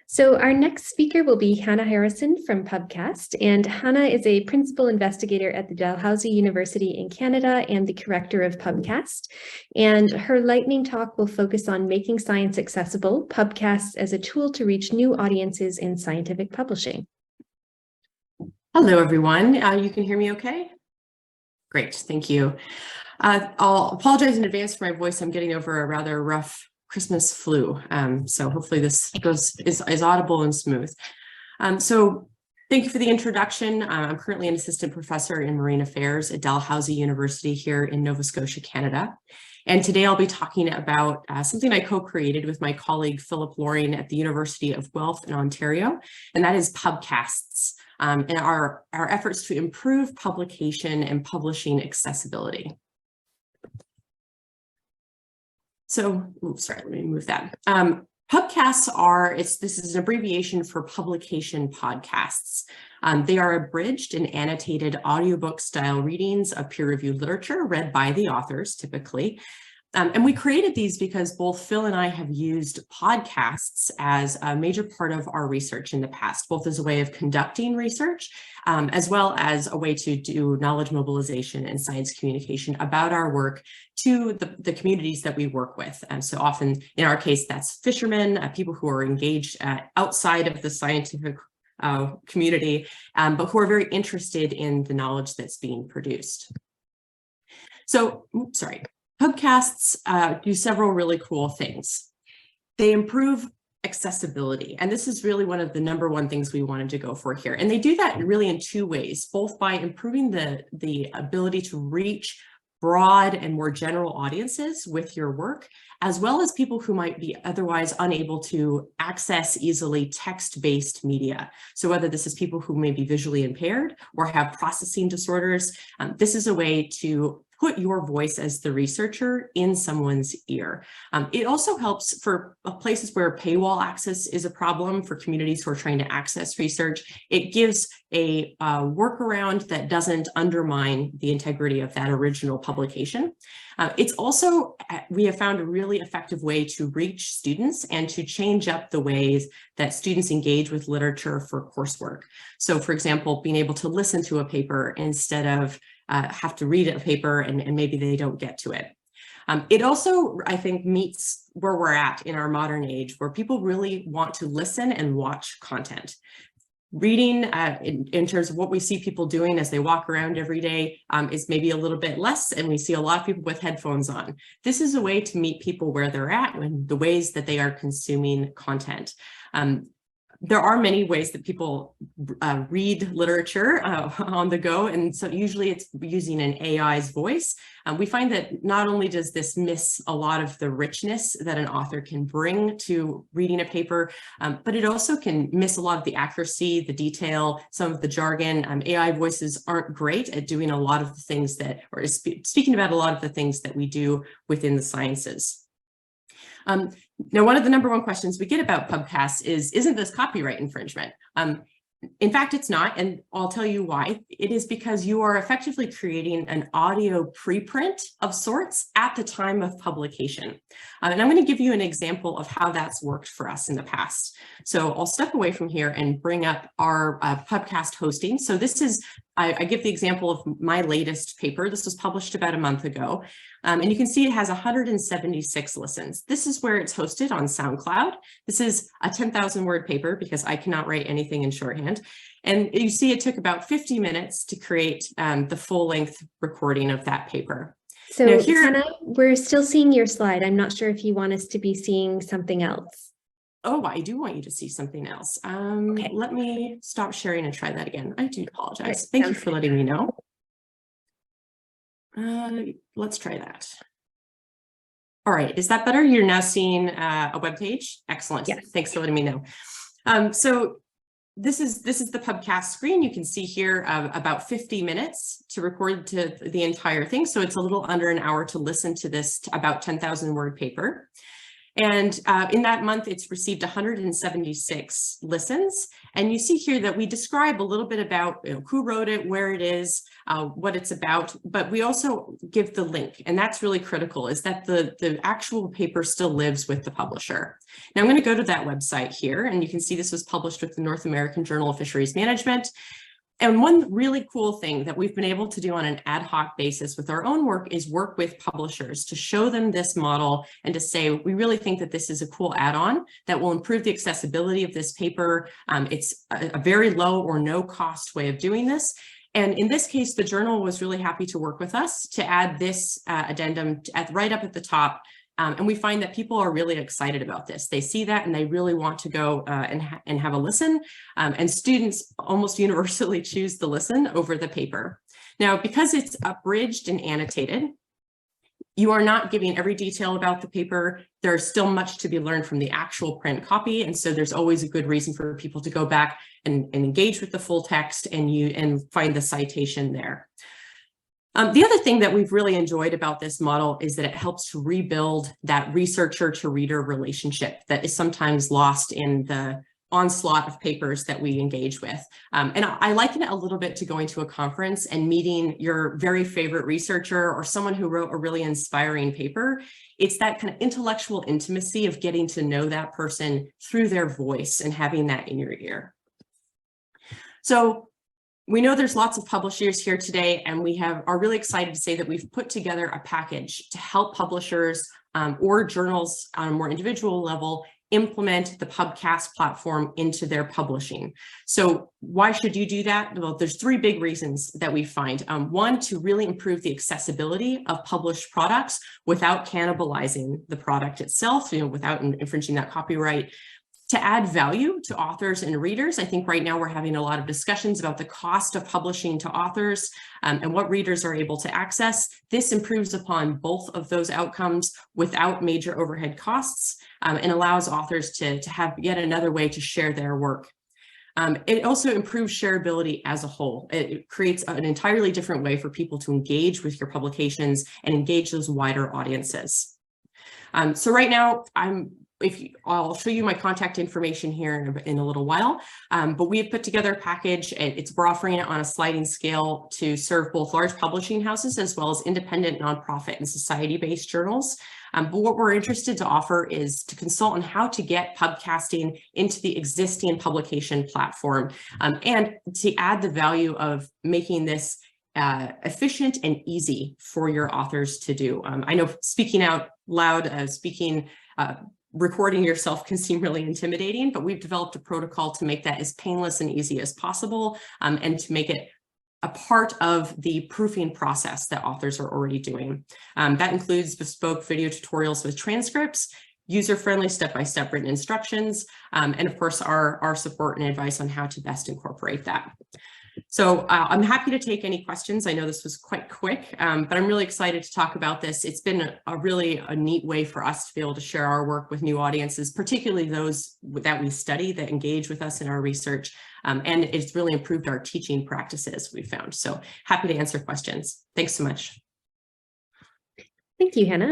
So our next speaker will be Hannah Harrison from PubCast, and Hannah is a principal investigator at the Dalhousie University in Canada and the corrector of PubCast. And her lightning talk will focus on making science accessible, PubCasts as a tool to reach new audiences in scientific publishing. Hello, everyone. You can hear me okay? Great, thank you. I'll apologize in advance for my voice. I'm getting over a rather rough Christmas flu, so hopefully this is audible and smooth. So thank you for the introduction. I'm currently an assistant professor in marine affairs at Dalhousie University here in Nova Scotia, Canada. And today I'll be talking about something I co-created with my colleague Philip Loring at the University of Guelph in Ontario, and that is PubCasts, and our efforts to improve publication and publishing accessibility. So, sorry, let me move that. PubCasts this is an abbreviation for publication podcasts. They are abridged and annotated audiobook style readings of peer-reviewed literature read by the authors typically. And we created these because both Phil and I have used podcasts as a major part of our research in the past, both as a way of conducting research, as well as a way to do knowledge mobilization and science communication about our work to the communities that we work with. And so often, in our case, that's fishermen, people who are engaged outside of the scientific community, but who are very interested in the knowledge that's being produced. So, PubCasts do several really cool things. They improve accessibility, and this is really one of the #1 things we wanted to go for here. And they do that really in two ways, both by improving the ability to reach broad and more general audiences with your work, as well as people who might be otherwise unable to access easily text-based media. So whether this is people who may be visually impaired or have processing disorders, this is a way to put your voice as the researcher in someone's ear. It also helps for places where paywall access is a problem for communities who are trying to access research. It gives a workaround that doesn't undermine the integrity of that original publication. It's also, we have found a really effective way to reach students and to change up the ways that students engage with literature for coursework. So for example, being able to listen to a paper instead of have to read a paper and maybe they don't get to it. It also, I think, meets where we're at in our modern age, where people really want to listen and watch content. Reading in terms of what we see people doing as they walk around every day is maybe a little bit less, and we see a lot of people with headphones on. This is a way to meet people where they're at and the ways that they are consuming content. There are many ways that people read literature on the go, and so usually it's using an AI's voice. We find that not only does this miss a lot of the richness that an author can bring to reading a paper, but it also can miss a lot of the accuracy, the detail, some of the jargon. AI voices aren't great at doing a lot of the things that, or speaking about a lot of the things that we do within the sciences. Now, one of the #1 questions we get about PubCasts is, isn't this copyright infringement? In fact, it's not, and I'll tell you why. It is because you are effectively creating an audio preprint of sorts at the time of publication. And I'm going to give you an example of how that's worked for us in the past. So I'll step away from here and bring up our PubCast hosting. So this is, I give the example of my latest paper. This was published about a month ago. And you can see it has 176 listens. This is where it's hosted on SoundCloud. This is a 10,000 word paper because I cannot write anything in shorthand. And you see it took about 50 minutes to create the full length recording of that paper. So now Hannah, we're still seeing your slide. I'm not sure if you want us to be seeing something else. Oh, I do want you to see something else. Okay. Let me stop sharing and try that again. I do apologize. Right. Thank you for letting me know. Let's try that. All right, is that better? You're now seeing a web page. Excellent. Yes. Thanks for letting me know. So this is the PubCast screen. You can see here about 50 minutes to record to the entire thing. So it's a little under an hour to listen to this about 10,000 word paper. And in that month, it's received 176 listens. And you see here that we describe a little bit about who wrote it, where it is, what it's about, but we also give the link. And that's really critical, is that the actual paper still lives with the publisher. Now I'm going to go to that website here, and you can see this was published with the North American Journal of Fisheries Management. And one really cool thing that we've been able to do on an ad hoc basis with our own work is work with publishers to show them this model and to say, we really think that this is a cool add-on that will improve the accessibility of this paper. It's a very low or no cost way of doing this. And in this case, the journal was really happy to work with us to add this addendum right up at the top. And we find that people are really excited about this. They see that and they really want to go and have a listen. And students almost universally choose the listen over the paper. Now, because it's abridged and annotated, you are not giving every detail about the paper. There's still much to be learned from the actual print copy. And so there's always a good reason for people to go back and engage with the full text and find the citation there. The other thing that we've really enjoyed about this model is that it helps to rebuild that researcher to reader relationship that is sometimes lost in the onslaught of papers that we engage with. And I liken it a little bit to going to a conference and meeting your very favorite researcher or someone who wrote a really inspiring paper. It's that kind of intellectual intimacy of getting to know that person through their voice and having that in your ear. So we know there's lots of publishers here today, and we are really excited to say that we've put together a package to help publishers or journals on a more individual level implement the PubCast platform into their publishing. So why should you do that? Well, there's three big reasons that we find. One, to really improve the accessibility of published products without cannibalizing the product itself, without infringing that copyright. To add value to authors and readers. I think right now we're having a lot of discussions about the cost of publishing to authors and what readers are able to access. This improves upon both of those outcomes without major overhead costs and allows authors to have yet another way to share their work. It also improves shareability as a whole. It creates an entirely different way for people to engage with your publications and engage those wider audiences. So right now, I'll show you my contact information here in a little while, but we have put together a package. We're offering it on a sliding scale to serve both large publishing houses as well as independent, nonprofit, and society-based journals. But what we're interested to offer is to consult on how to get pubcasting into the existing publication platform and to add the value of making this efficient and easy for your authors to do. I know speaking out loud, recording yourself can seem really intimidating, but we've developed a protocol to make that as painless and easy as possible and to make it a part of the proofing process that authors are already doing. That includes bespoke video tutorials with transcripts, user-friendly step-by-step written instructions, and of course our support and advice on how to best incorporate that. So I'm happy to take any questions. I know this was quite quick, but I'm really excited to talk about this. It's been a really neat way for us to be able to share our work with new audiences, particularly those that we study that engage with us in our research. And it's really improved our teaching practices, we found. So happy to answer questions. Thanks so much. Thank you, Hannah.